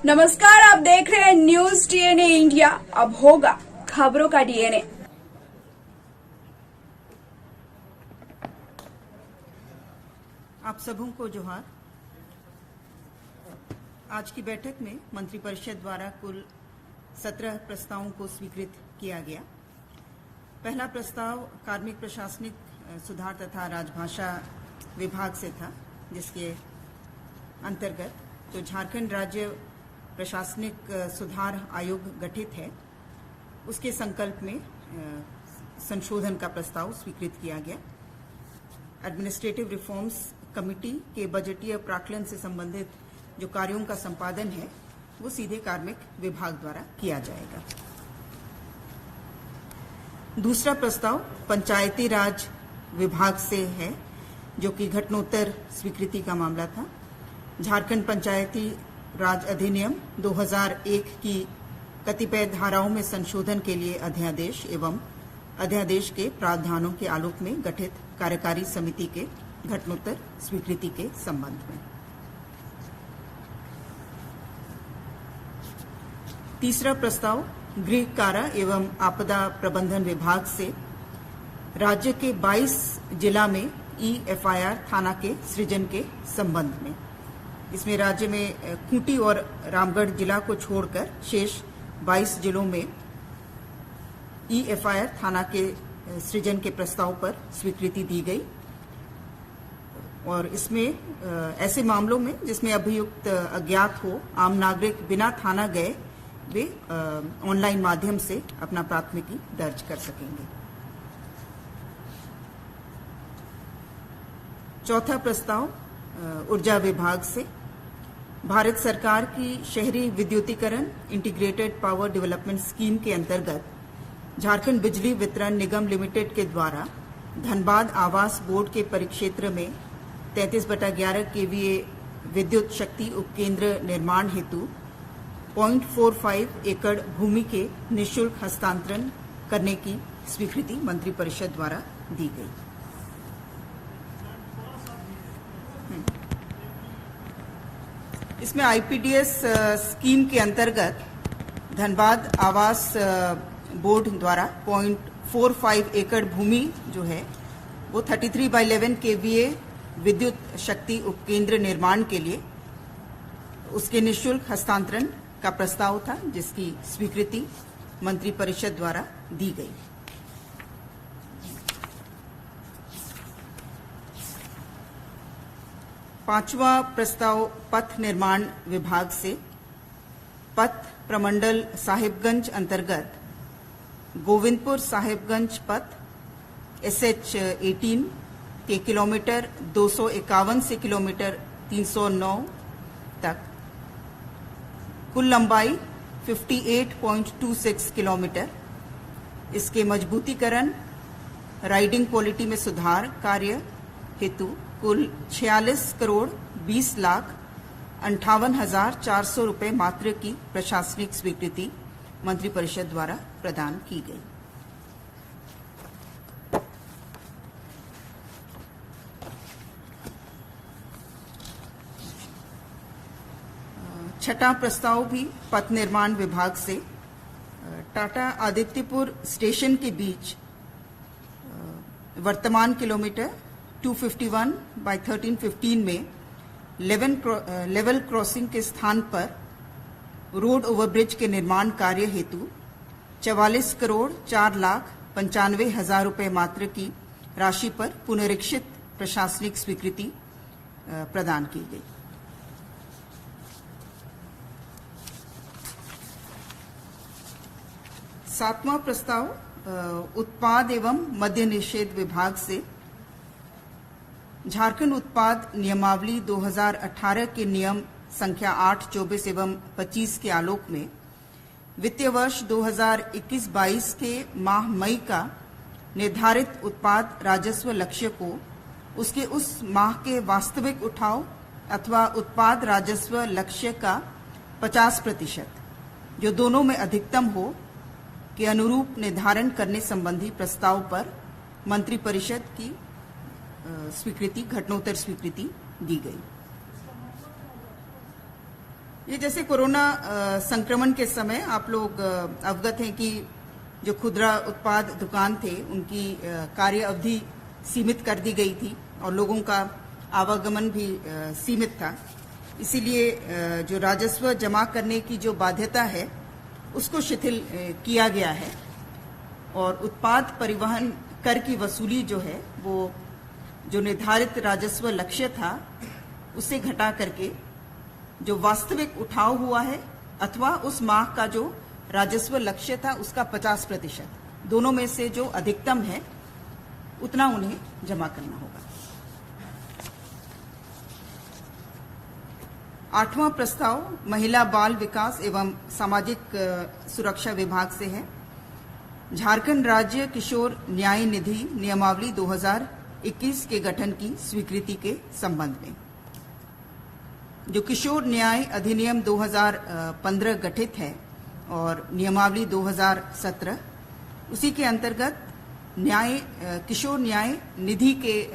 नमस्कार, आप देख रहे हैं न्यूज डीएनए इंडिया। अब होगा खबरों का डीएनए। आप सबों को जोहार। आज की बैठक में मंत्रिपरिषद द्वारा कुल 17 प्रस्तावों को स्वीकृत किया गया। पहला प्रस्ताव कार्मिक प्रशासनिक सुधार तथा राजभाषा विभाग से था, जिसके अंतर्गत जो झारखंड राज्य प्रशासनिक सुधार आयोग गठित है, उसके संकल्प में संशोधन का प्रस्ताव स्वीकृत किया गया। एडमिनिस्ट्रेटिव रिफॉर्म्स कमेटी के बजटीय प्राक्कलन से संबंधित जो कार्यों का संपादन है, वो सीधे कार्मिक विभाग द्वारा किया जाएगा। दूसरा प्रस्ताव पंचायती राज विभाग से है, जो कि घटनोत्तर स्वीकृति का मामला था। झारखंड पंचायती राज अधिनियम 2001 की कतिपय धाराओं में संशोधन के लिए अध्यादेश एवं अध्यादेश के प्रावधानों के आलोक में गठित कार्यकारी समिति के घटनोत्तर स्वीकृति के संबंध में। तीसरा प्रस्ताव गृह कारा एवं आपदा प्रबंधन विभाग से राज्य के 22 जिला में EFIR थाना के सृजन के संबंध में। इसमें राज्य में खूंटी और रामगढ़ जिला को छोड़कर शेष 22 जिलों में EFIR थाना के सृजन के प्रस्ताव पर स्वीकृति दी गई। और इसमें ऐसे मामलों में जिसमें अभियुक्त अज्ञात हो, आम नागरिक बिना थाना गए वे ऑनलाइन माध्यम से अपना प्राथमिकी दर्ज कर सकेंगे। चौथा प्रस्ताव ऊर्जा विभाग से भारत सरकार की शहरी विद्युतीकरण इंटीग्रेटेड पावर डेवलपमेंट स्कीम के अंतर्गत झारखंड बिजली वितरण निगम लिमिटेड के द्वारा धनबाद आवास बोर्ड के परिक्षेत्र में 33/11 KVA विद्युत शक्ति उपकेंद्र निर्माण हेतु 0.45 एकड़ भूमि के निःशुल्क हस्तांतरण करने की स्वीकृति मंत्रिपरिषद द्वारा दी गई। इसमें IPDS स्कीम के अंतर्गत धनबाद आवास बोर्ड द्वारा 0.45 एकड़ भूमि जो है वो 33/11 KVA विद्युत शक्ति उपकेंद्र निर्माण के लिए उसके निःशुल्क हस्तांतरण का प्रस्ताव था, जिसकी स्वीकृति मंत्रिपरिषद द्वारा दी गई। पांचवा प्रस्ताव पथ निर्माण विभाग से पथ प्रमंडल साहिबगंज अंतर्गत गोविंदपुर साहिबगंज पथ SH18 के किलोमीटर 251 से किलोमीटर 309 तक कुल लंबाई 58.26 किलोमीटर, इसके मजबूतीकरण राइडिंग क्वालिटी में सुधार कार्य हेतु कुल 46,20,58,400 रुपये मात्र की प्रशासनिक स्वीकृति मंत्रिपरिषद द्वारा प्रदान की गई। छठा प्रस्ताव भी पथ निर्माण विभाग से टाटा आदित्यपुर स्टेशन के बीच वर्तमान किलोमीटर 251/1315 में लेवल क्रॉसिंग के स्थान पर रोड ओवरब्रिज के निर्माण कार्य हेतु 44,04,95,000 रुपये मात्र की राशि पर पुनरीक्षित प्रशासनिक स्वीकृति प्रदान की गई। सातवां प्रस्ताव उत्पाद एवं मद्य निषेध विभाग से झारखंड उत्पाद नियमावली 2018 के नियम संख्या 8, 24 एवं 25 के आलोक में वित्तीय वर्ष 2021-22 के माह मई का निर्धारित उत्पाद राजस्व लक्ष्य को उसके उस माह के वास्तविक उठाव अथवा उत्पाद राजस्व लक्ष्य का 50%, जो दोनों में अधिकतम हो, के अनुरूप निर्धारण करने संबंधी प्रस्ताव पर मंत्रिपरिषद की स्वीकृति, घटनोत्तर स्वीकृति दी गई। ये जैसे कोरोना संक्रमण के समय आप लोग अवगत हैं कि जो खुदरा उत्पाद दुकान थे उनकी कार्य अवधि सीमित कर दी गई थी और लोगों का आवागमन भी सीमित था। इसीलिए जो राजस्व जमा करने की जो बाध्यता है उसको शिथिल किया गया है और उत्पाद परिवहन कर की वसूली जो है वो जो निर्धारित राजस्व लक्ष्य था उसे घटा करके जो वास्तविक उठाव हुआ है अथवा उस माह का जो राजस्व लक्ष्य था उसका 50% दोनों में से जो अधिकतम है उतना उन्हें जमा करना होगा। 8वां प्रस्ताव महिला बाल विकास एवं सामाजिक सुरक्षा विभाग से है। झारखंड राज्य किशोर न्याय निधि नियमावली 2021 के गठन की स्वीकृति के संबंध में जो किशोर न्याय अधिनियम 2015 गठित है और नियमावली 2017 उसी के अंतर्गत किशोर न्याय निधि के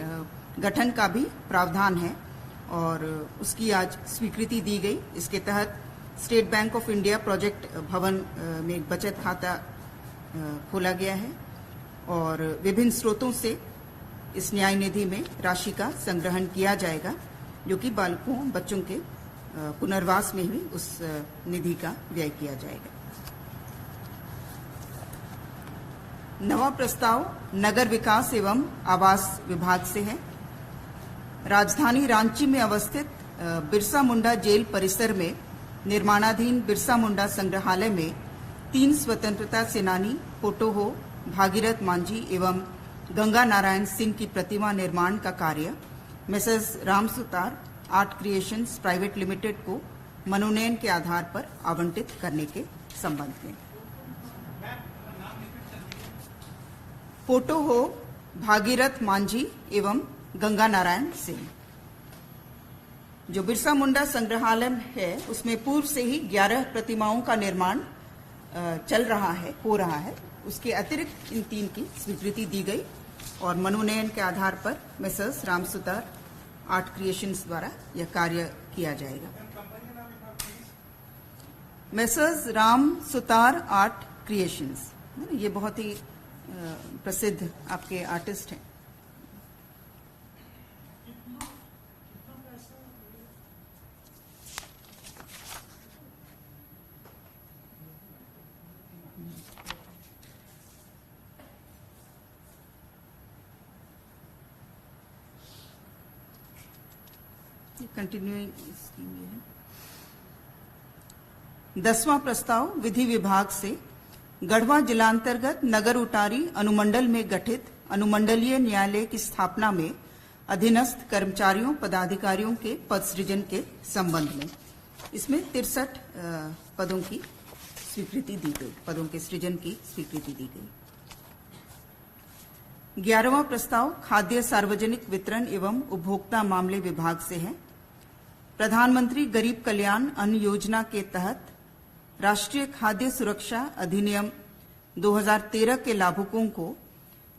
गठन का भी प्रावधान है और उसकी आज स्वीकृति दी गई। इसके तहत state bank of India project भवन में एक बचत खाता खोला गया है और विभिन्न स्रोतों से इस न्याय निधि में राशि का संग्रहण किया जाएगा जो कि बच्चों के पुनर्वास में भी उस निधि का व्यय किया जाएगा। 9वां प्रस्ताव नगर विकास एवं आवास विभाग से है। राजधानी रांची में अवस्थित बिरसा मुंडा जेल परिसर में निर्माणाधीन बिरसा मुंडा संग्रहालय में 3 स्वतंत्रता सेनानी पोटोहो भागीरथ मांझी एवं गंगा नारायण सिंह की प्रतिमा निर्माण का कार्य messrs Ram Sutar art creations private limited को मनोनयन के आधार पर आवंटित करने के संबंध में पोटोहो भागीरथ मांझी एवं गंगा नारायण सिंह। जो बिरसा मुंडा संग्रहालय है उसमें पूर्व से ही 11 प्रतिमाओं का निर्माण हो रहा है। उसके अतिरिक्त इन 3 की स्वीकृति दी गई और मनोनयन के आधार पर messrs Ram Sutar art creations द्वारा यह कार्य किया जाएगा। Messrs Ram Sutar art creations ये बहुत ही प्रसिद्ध आपके आर्टिस्ट हैं। कंटिन्यूइंग स्कीम ये है। 10वां प्रस्ताव विधि विभाग से गढ़वा जिलांतर्गत नगर उटारी अनुमंडल में गठित अनुमंडलीय न्यायालय की स्थापना में अधीनस्थ कर्मचारियों पदाधिकारियों के पद सृजन के संबंध में इसमें 63 पदों की स्वीकृति दी गई, पदों के सृजन की स्वीकृति दी गई। 11वां प्रस्ताव खाद्य सार्वजनिक वितरण एवं उपभोक्ता मामले विभाग से है। प्रधानमंत्री गरीब कल्याण अन्न योजना के तहत राष्ट्रीय खाद्य सुरक्षा अधिनियम 2013 के लाभुकों को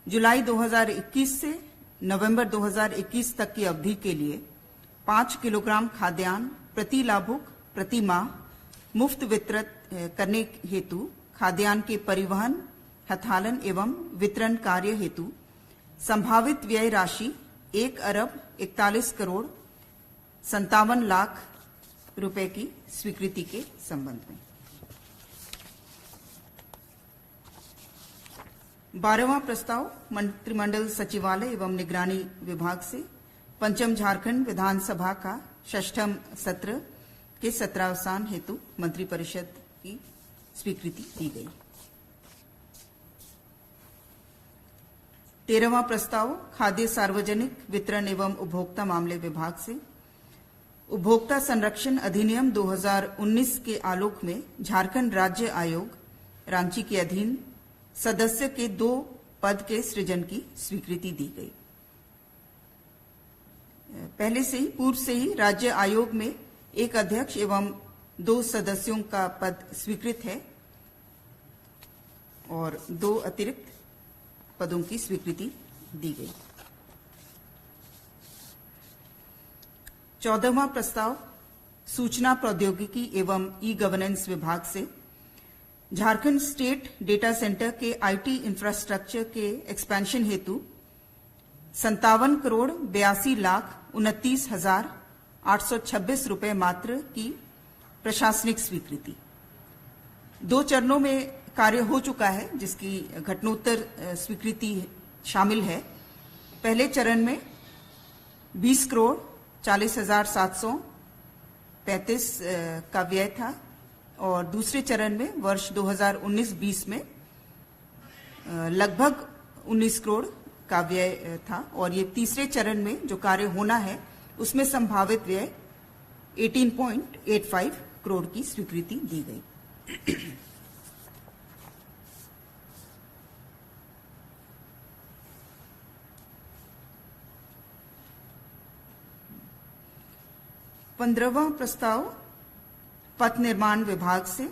जुलाई 2021 से नवंबर 2021 तक की अवधि के लिए 5 किलोग्राम खाद्यान्न प्रति लाभुक प्रति माह मुफ्त वितरित करने हेतु खाद्यान्न के परिवहन हथालन एवं वितरण कार्य हेतु संभावित व्यय राशि 1,41,41,57,00,000 रुपए की स्वीकृति के संबंध में। 12वां प्रस्ताव मंत्रिमंडल सचिवालय एवं निगरानी विभाग से पंचम झारखंड विधानसभा का 6ठम सत्र के सत्रावसान हेतु मंत्रिपरिषद की स्वीकृति दी गई। 13वां प्रस्ताव खाद्य सार्वजनिक वितरण एवं उपभोक्ता मामले विभाग से उपभोक्ता संरक्षण अधिनियम 2019 के आलोक में झारखंड राज्य आयोग रांची के अधीन सदस्य के 2 पद के सृजन की स्वीकृति दी गई। पूर्व से ही राज्य आयोग में 1 अध्यक्ष एवं 2 सदस्यों का पद स्वीकृत है और 2 अतिरिक्त पदों की स्वीकृति दी गई। 14वां प्रस्ताव सूचना प्रौद्योगिकी एवं ई गवर्नेंस विभाग से झारखंड स्टेट डेटा सेंटर के आईटी इंफ्रास्ट्रक्चर के एक्सपेंशन हेतु 57,82,29,826 रुपए मात्र की प्रशासनिक स्वीकृति। 2 चरणों में कार्य हो चुका है, जिसकी घटनोत्तर स्वीकृति शामिल है। पहले चरण में 20,40,735 का व्यय था और दूसरे चरण में वर्ष 2019-20 में लगभग 19 करोड़ का व्यय था और ये तीसरे चरण में जो कार्य होना है उसमें संभावित व्यय 18.85 करोड़ की स्वीकृति दी गई। पंद्रहवां प्रस्ताव पथ निर्माण विभाग से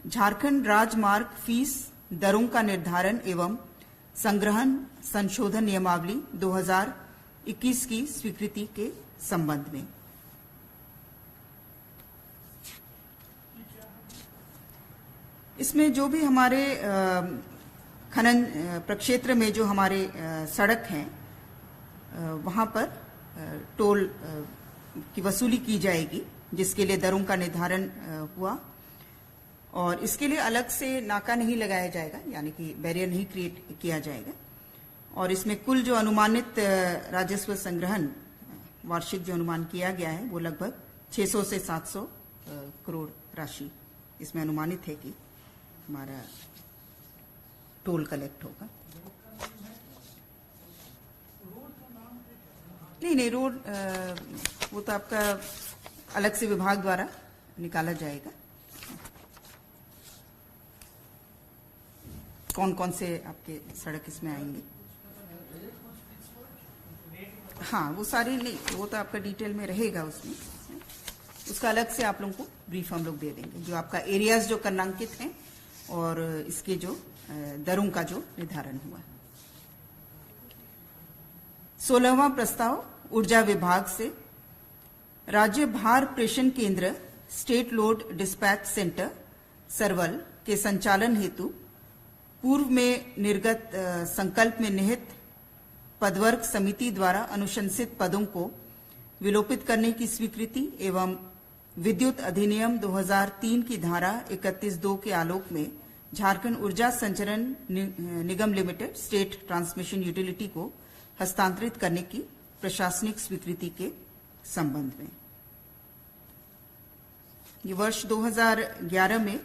झारखंड राजमार्ग फीस दरों का निर्धारण एवं संग्रहण संशोधन नियमावली 2021 की स्वीकृति के संबंध में। इसमें जो भी हमारे खनन प्रक्षेत्र में जो हमारे सड़क हैं वहां पर टोल की वसूली की जाएगी, जिसके लिए दरों का निर्धारण हुआ और इसके लिए अलग से नाका नहीं लगाया जाएगा, यानी कि बैरियर नहीं क्रिएट किया जाएगा। और इसमें कुल जो अनुमानित राजस्व संग्रहण वार्षिक जो अनुमान किया गया है वो लगभग 600 से 700 करोड़ राशि इसमें अनुमानित है कि हमारा टोल कलेक्ट होगा। नहीं, रोड वो तो आपका अलग से विभाग द्वारा निकाला जाएगा। कौन कौन से आपके सड़क इसमें आएंगे? हाँ, वो सारी नहीं, वो तो आपका डिटेल में रहेगा उसमें, उसका अलग से आप लोगों को ब्रीफ हम लोग दे देंगे, जो आपका एरियाज जो कर्नांकित हैं और इसके जो दरों का जो निर्धारण हुआ। 16वां प्रस्ताव ऊर्जा विभाग से राज्य भार प्रेषण केंद्र स्टेट लोड डिस्पैच सेंटर सरवल के संचालन हेतु पूर्व में निर्गत संकल्प में निहित पदवर्ग समिति द्वारा अनुशंसित पदों को विलोपित करने की स्वीकृति एवं विद्युत अधिनियम 2003 की धारा 31(2) के आलोक में झारखंड ऊर्जा संचरण निगम लिमिटेड स्टेट ट्रांसमिशन यूटिलिटी को हस्तांतरित करने की प्रशासनिक स्वीकृति के संबंध में। ये वर्ष 2011 में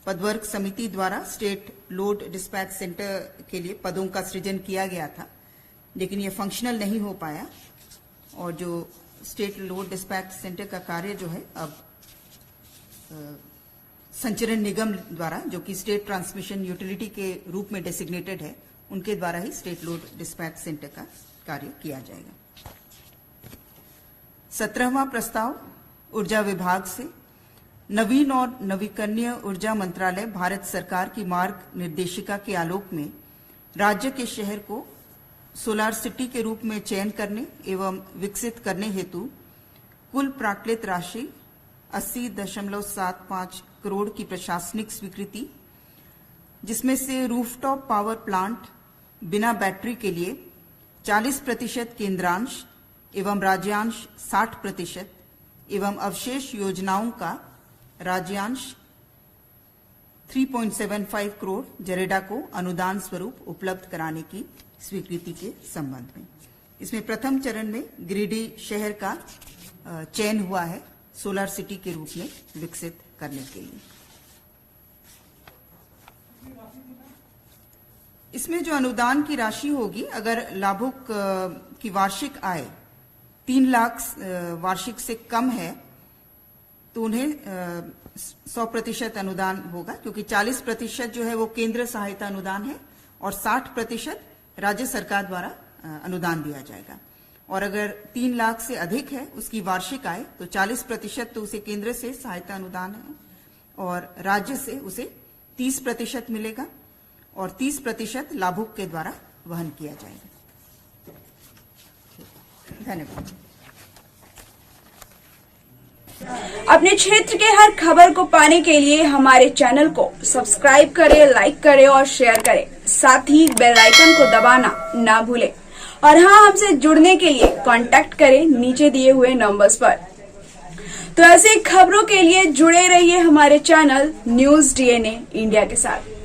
पदवर्ग समिति द्वारा स्टेट लोड डिस्पैच सेंटर के लिए पदों का सृजन किया गया था, लेकिन ये फंक्शनल नहीं हो पाया और जो स्टेट लोड डिस्पैच सेंटर का कार्य जो है अब संचरण निगम द्वारा, जो कि स्टेट ट्रांसमिशन यूटिलिटी के रूप में डेसिग्नेटेड है, उनके द्वारा ही स्टेट लोड डिस्पैच सेंटर का कार्य किया जाएगा। 17वां प्रस्ताव ऊर्जा विभाग से नवीन और नवीकरणीय ऊर्जा मंत्रालय भारत सरकार की मार्ग निर्देशिका के आलोक में राज्य के शहर को सोलार सिटी के रूप में चयन करने एवं विकसित करने हेतु कुल प्राकृत राशि 80.75 करोड़ की प्रशासनिक स्वीकृति, जिसमें से रूफटॉप पावर प्लांट बिना बैटरी के लिए 40% केंद्रांश एवं राज्यांश 60% एवं अवशेष योजनाओं का राज्यांश 3.75 करोड़ जरेडा को अनुदान स्वरूप उपलब्ध कराने की स्वीकृति के संबंध में। इसमें प्रथम चरण में गिरिडीह शहर का चयन हुआ है सोलर सिटी के रूप में विकसित करने के लिए। इसमें जो अनुदान की राशि होगी, अगर लाभुक की वार्षिक आय 3 लाख वार्षिक से कम है तो उन्हें 100% अनुदान होगा, क्योंकि 40% जो है वो केंद्र सहायता अनुदान है और 60% राज्य सरकार द्वारा अनुदान दिया जाएगा। और अगर 3 लाख से अधिक है उसकी वार्षिक आय तो 40% तो उसे केंद्र से सहायता अनुदान है और राज्य से उसे 30% मिलेगा और 30% लाभुक के द्वारा वहन किया जाएगा। धन्यवाद। अपने क्षेत्र के हर खबर को पाने के लिए हमारे चैनल को सब्सक्राइब करें, लाइक करें और शेयर करें। साथ ही बेल आइकन को दबाना ना भूलें। और हाँ, हमसे जुड़ने के लिए कांटेक्ट करें नीचे दिए हुए नंबर्स पर। तो ऐसी खबरों के लिए जुड़े रहिए हमारे चैनल न्यूज डीएनए इंडिया के साथ।